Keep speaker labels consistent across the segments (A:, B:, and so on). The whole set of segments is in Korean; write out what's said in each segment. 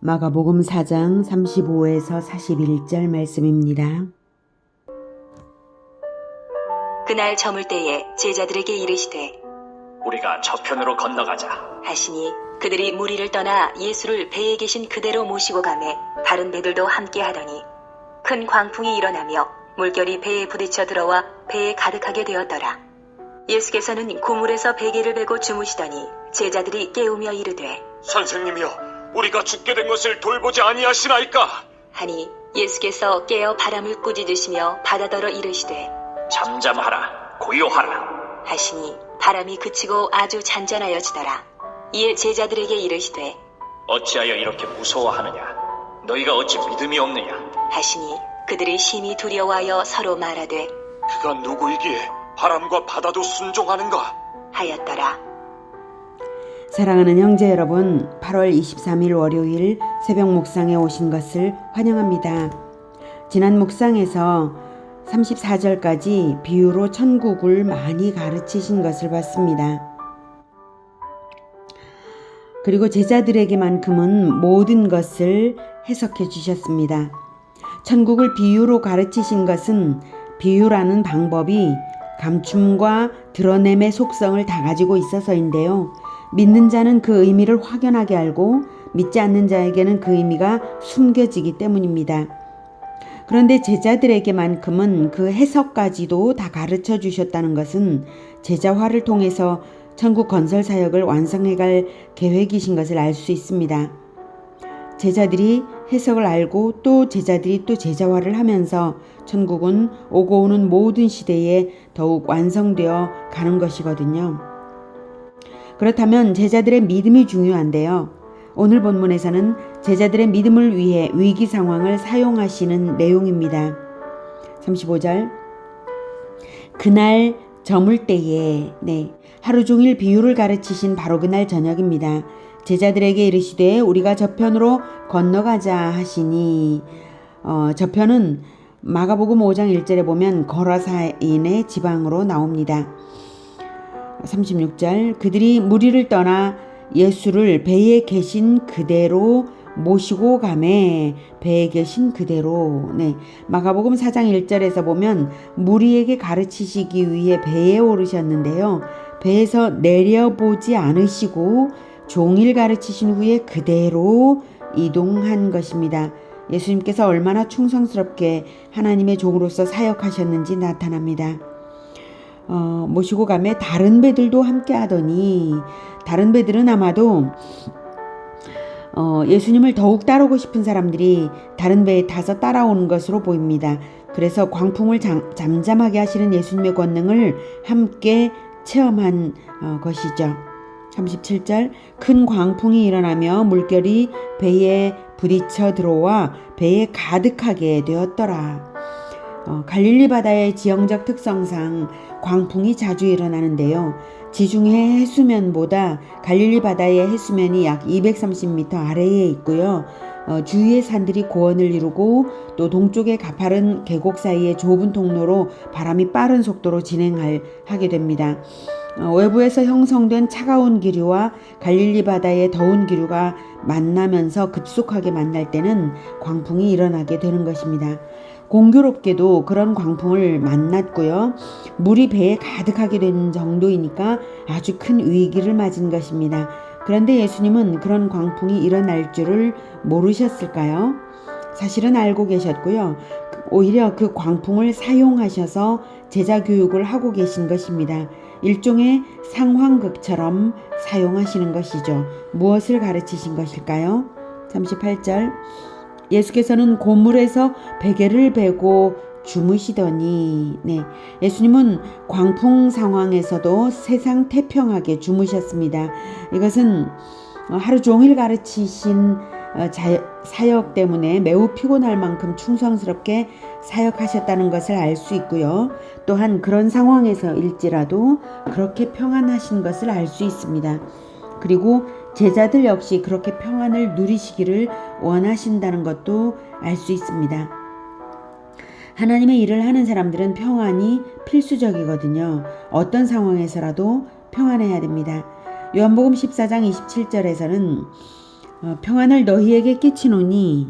A: 마가복음 4장 35에서 41절 말씀입니다.
B: 그날 저물 때에 제자들에게 이르시되
C: 우리가 저편으로 건너가자.
B: 하시니 그들이 무리를 떠나 예수를 배에 계신 그대로 모시고 가매 다른 배들도 함께 하더니 큰 광풍이 일어나며 물결이 배에 부딪혀 들어와 배에 가득하게 되었더라. 예수께서는 고물에서 베개를 베고 주무시더니 제자들이 깨우며 이르되
C: 선생님이여, 우리가 죽게 된 것을 돌보지 아니하시나이까?
B: 하니 예수께서 깨어 바람을 꾸짖으시며 바다더러 이르시되
C: 잠잠하라, 고요하라.
B: 하시니 바람이 그치고 아주 잔잔하여지더라. 이에 제자들에게 이르시되
C: 어찌하여 이렇게 무서워하느냐? 너희가 어찌 믿음이 없느냐?
B: 하시니 그들이 심히 두려워하여 서로 말하되
C: 그가 누구이기에 바람과 바다도 순종하는가?
B: 하였더라.
A: 사랑하는 형제 여러분, 8월 23일 월요일 새벽 묵상에 오신 것을 환영합니다. 지난 묵상에서 34절까지 비유로 천국을 많이 가르치신 것을 봤습니다. 그리고 제자들에게만큼은 모든 것을 해석해 주셨습니다. 천국을 비유로 가르치신 것은 비유라는 방법이 감춤과 드러냄의 속성을 다 가지고 있어서인데요. 믿는 자는 그 의미를 확연하게 알고 믿지 않는 자에게는 그 의미가 숨겨지기 때문입니다. 그런데 제자들에게만큼은 그 해석까지도 다 가르쳐 주셨다는 것은 제자화를 통해서 천국 건설 사역을 완성해갈 계획이신 것을 알 수 있습니다. 제자들이 해석을 알고 또 제자들이 또 제자화를 하면서 천국은 오고 오는 모든 시대에 더욱 완성되어 가는 것이거든요. 그렇다면 제자들의 믿음이 중요한데요. 오늘 본문에서는 제자들의 믿음을 위해 위기 상황을 사용하시는 내용입니다. 35절 그날 저물 때에 하루 종일 비유를 가르치신 바로 그날 저녁입니다. 제자들에게 이르시되 우리가 저편으로 건너가자 하시니 저편은 마가복음 5장 1절에 보면 거라사인의 지방으로 나옵니다. 36절 그들이 무리를 떠나 예수를 배에 계신 그대로 모시고 가매 배에 계신 그대로 마가복음 4장 1절에서 보면 무리에게 가르치시기 위해 배에 오르셨는데요. 배에서 내려보지 않으시고 종일 가르치신 후에 그대로 이동한 것입니다. 예수님께서 얼마나 충성스럽게 하나님의 종으로서 사역하셨는지 나타납니다. 모시고 가매 다른 배들도 함께 하더니 다른 배들은 아마도 예수님을 더욱 따르고 싶은 사람들이 다른 배에 타서 따라오는 것으로 보입니다. 그래서 광풍을 잠잠하게 하시는 예수님의 권능을 함께 체험한 것이죠. 37절 큰 광풍이 일어나며 물결이 배에 부딪혀 들어와 배에 가득하게 되었더라. 갈릴리 바다의 지형적 특성상 광풍이 자주 일어나는데요. 지중해 해수면보다 갈릴리 바다의 해수면이 약 230m 아래에 있고요. 주위의 산들이 고원을 이루고 또 동쪽의 가파른 계곡 사이의 좁은 통로로 바람이 빠른 속도로 하게 됩니다. 외부에서 형성된 차가운 기류와 갈릴리 바다의 더운 기류가 만나면서 급속하게 만날 때는 광풍이 일어나게 되는 것입니다. 공교롭게도 그런 광풍을 만났고요. 물이 배에 가득하게 된 정도이니까 아주 큰 위기를 맞은 것입니다. 그런데 예수님은 그런 광풍이 일어날 줄을 모르셨을까요? 사실은 알고 계셨고요. 오히려 그 광풍을 사용하셔서 제자 교육을 하고 계신 것입니다. 일종의 상황극처럼 사용하시는 것이죠. 무엇을 가르치신 것일까요? 38절 예수께서는 고물에서 베개를 베고 주무시더니 예수님은 광풍 상황에서도 세상 태평하게 주무셨습니다. 이것은 하루 종일 가르치신 사역 때문에 매우 피곤할 만큼 충성스럽게 사역하셨다는 것을 알 수 있고요. 또한 그런 상황에서일지라도 그렇게 평안하신 것을 알 수 있습니다. 그리고 제자들 역시 그렇게 평안을 누리시기를 원하신다는 것도 알 수 있습니다. 하나님의 일을 하는 사람들은 평안이 필수적이거든요. 어떤 상황에서라도 평안해야 됩니다. 요한복음 14장 27절에서는 평안을 너희에게 끼치노니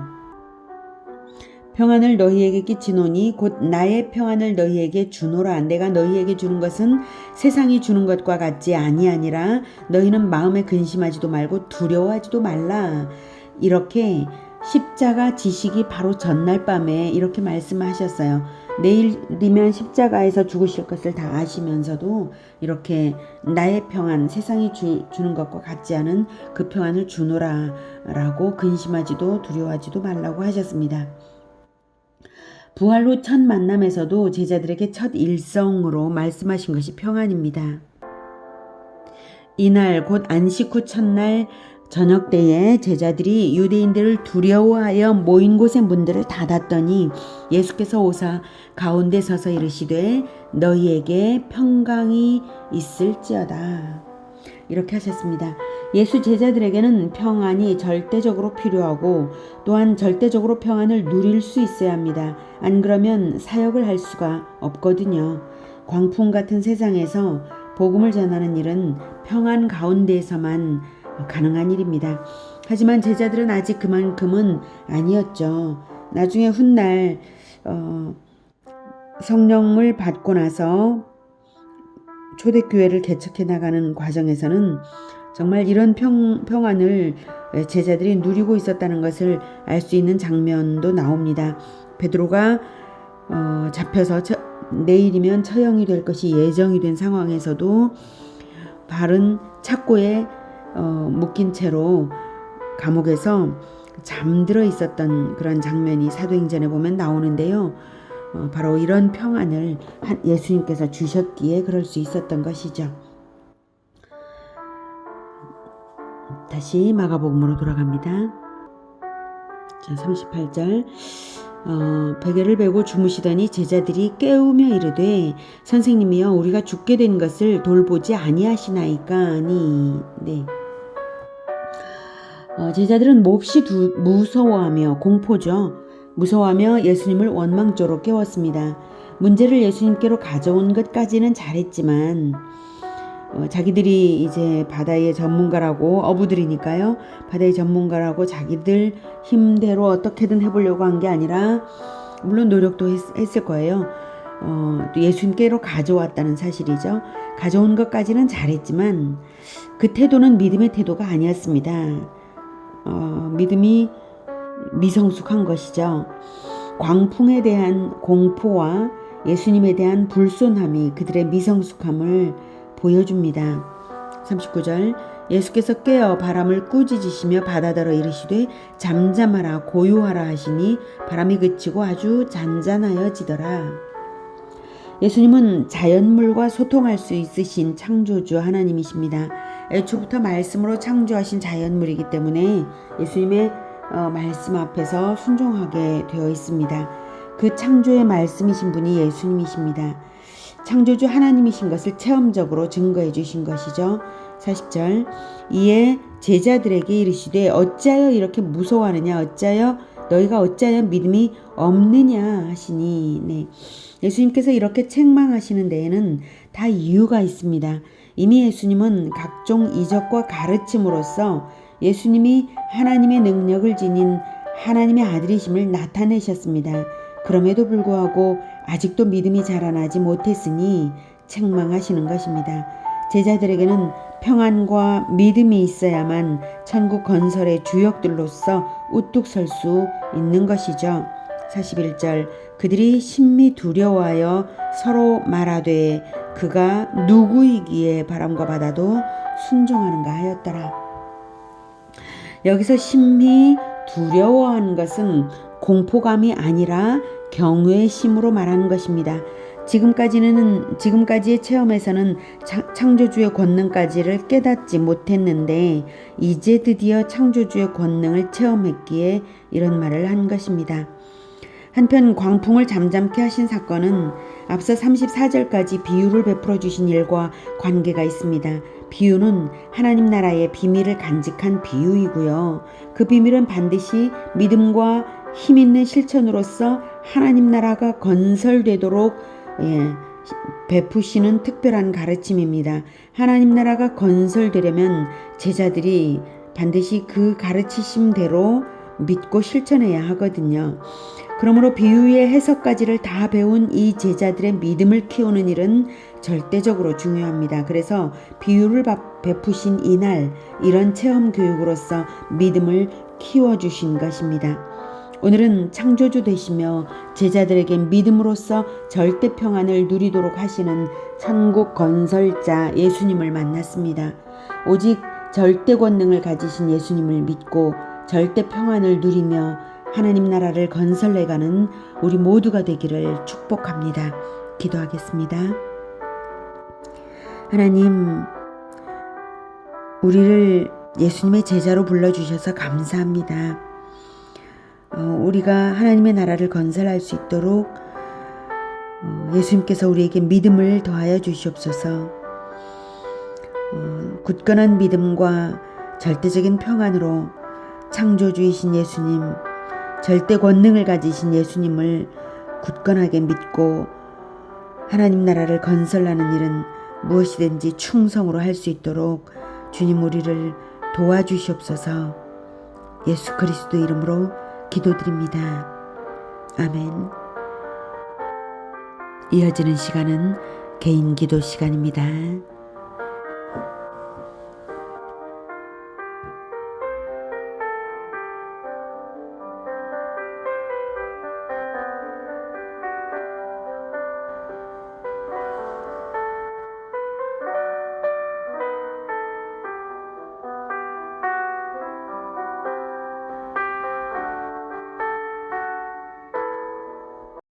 A: 곧 나의 평안을 너희에게 주노라. 내가 너희에게 주는 것은 세상이 주는 것과 같지 아니하니라. 너희는 마음에 근심하지도 말고 두려워하지도 말라. 이렇게 십자가 지시기 바로 전날 밤에 이렇게 말씀하셨어요. 내일이면 십자가에서 죽으실 것을 다 아시면서도 이렇게 나의 평안, 세상이 주는 것과 같지 않은 그 평안을 주노라 라고 근심하지도 두려워하지도 말라고 하셨습니다. 부활 후 첫 만남에서도 제자들에게 첫 일성으로 말씀하신 것이 평안입니다. 이날 곧 안식 후 첫날 저녁 때에 제자들이 유대인들을 두려워하여 모인 곳의 문들을 닫았더니 예수께서 오사 가운데 서서 이르시되 너희에게 평강이 있을지어다. 이렇게 하셨습니다. 예수 제자들에게는 평안이 절대적으로 필요하고 또한 절대적으로 평안을 누릴 수 있어야 합니다. 안 그러면 사역을 할 수가 없거든요. 광풍 같은 세상에서 복음을 전하는 일은 평안 가운데에서만 가능한 일입니다. 하지만 제자들은 아직 그만큼은 아니었죠. 나중에 훗날 성령을 받고 나서 초대교회를 개척해 나가는 과정에서는 정말 이런 평안을 제자들이 누리고 있었다는 것을 알 수 있는 장면도 나옵니다. 베드로가 잡혀서 내일이면 처형이 될 것이 예정이 된 상황에서도 바른 착고에 묶인 채로 감옥에서 잠들어 있었던 그런 장면이 사도행전에 보면 나오는데요. 바로 이런 평안을 예수님께서 주셨기에 그럴 수 있었던 것이죠. 다시 마가복음으로 돌아갑니다. 자, 38절 베개를 베고 주무시더니 제자들이 깨우며 이르되 선생님이여 우리가 죽게 된 것을 돌보지 아니하시나이까니. 네. 제자들은 몹시 무서워하며 공포죠. 무서워하며 예수님을 원망조로 깨웠습니다. 문제를 예수님께로 가져온 것까지는 잘했지만 자기들이 이제 바다의 전문가라고 어부들이니까요. 바다의 전문가라고 자기들 힘대로 어떻게든 해보려고 한 게 아니라 물론 노력도 했을 거예요. 또 예수님께로 가져왔다는 사실이죠. 가져온 것까지는 잘했지만 그 태도는 믿음의 태도가 아니었습니다. 믿음이 미성숙한 것이죠. 광풍에 대한 공포와 예수님에 대한 불손함이 그들의 미성숙함을 보여줍니다. 39절 예수께서 깨어 바람을 꾸짖으시며 바다더러 이르시되 잠잠하라 고요하라 하시니 바람이 그치고 아주 잔잔하여지더라. 예수님은 자연물과 소통할 수 있으신 창조주 하나님이십니다. 애초부터 말씀으로 창조하신 자연물이기 때문에 예수님의 말씀 앞에서 순종하게 되어 있습니다. 그 창조의 말씀이신 분이 예수님이십니다. 창조주 하나님이신 것을 체험적으로 증거해 주신 것이죠. 40절 이에 제자들에게 이르시되 어찌하여 이렇게 무서워하느냐 너희가 어찌하여 믿음이 없느냐 하시니. 네. 예수님께서 이렇게 책망하시는 데에는 다 이유가 있습니다. 이미 예수님은 각종 이적과 가르침으로써 예수님이 하나님의 능력을 지닌 하나님의 아들이심을 나타내셨습니다. 그럼에도 불구하고 아직도 믿음이 자라나지 못했으니 책망하시는 것입니다. 제자들에게는 평안과 믿음이 있어야만 천국 건설의 주역들로서 우뚝 설 수 있는 것이죠. 41절 그들이 심히 두려워하여 서로 말하되 그가 누구이기에 바람과 바다도 순종하는가 하였더라. 여기서 심히 두려워하는 것은 공포감이 아니라 경외의 심으로 말하는 것입니다. 지금까지의 체험에서는 창조주의 권능까지를 깨닫지 못했는데 이제 드디어 창조주의 권능을 체험했기에 이런 말을 한 것입니다. 한편 광풍을 잠잠케 하신 사건은 앞서 34절까지 비유를 베풀어 주신 일과 관계가 있습니다. 비유는 하나님 나라의 비밀을 간직한 비유이고요. 그 비밀은 반드시 믿음과 힘 있는 실천으로서 하나님 나라가 건설되도록 베푸시는 특별한 가르침입니다. 하나님 나라가 건설되려면 제자들이 반드시 그 가르치심대로 믿고 실천해야 하거든요. 그러므로 비유의 해석까지를 다 배운 이 제자들의 믿음을 키우는 일은 절대적으로 중요합니다. 그래서 비유를 베푸신 이날 이런 체험 교육으로서 믿음을 키워주신 것입니다. 오늘은 창조주 되시며 제자들에게 믿음으로써 절대 평안을 누리도록 하시는 천국 건설자 예수님을 만났습니다. 오직 절대 권능을 가지신 예수님을 믿고 절대 평안을 누리며 하나님 나라를 건설해가는 우리 모두가 되기를 축복합니다. 기도하겠습니다. 하나님, 우리를 예수님의 제자로 불러주셔서 감사합니다. 우리가 하나님의 나라를 건설할 수 있도록 예수님께서 우리에게 믿음을 더하여 주시옵소서. 굳건한 믿음과 절대적인 평안으로 창조주이신 예수님, 절대 권능을 가지신 예수님을 굳건하게 믿고 하나님 나라를 건설하는 일은 무엇이든지 충성으로 할 수 있도록 주님 우리를 도와주시옵소서. 예수 그리스도 이름으로 기도드립니다. 아멘. 이어지는 시간은 개인 기도 시간입니다.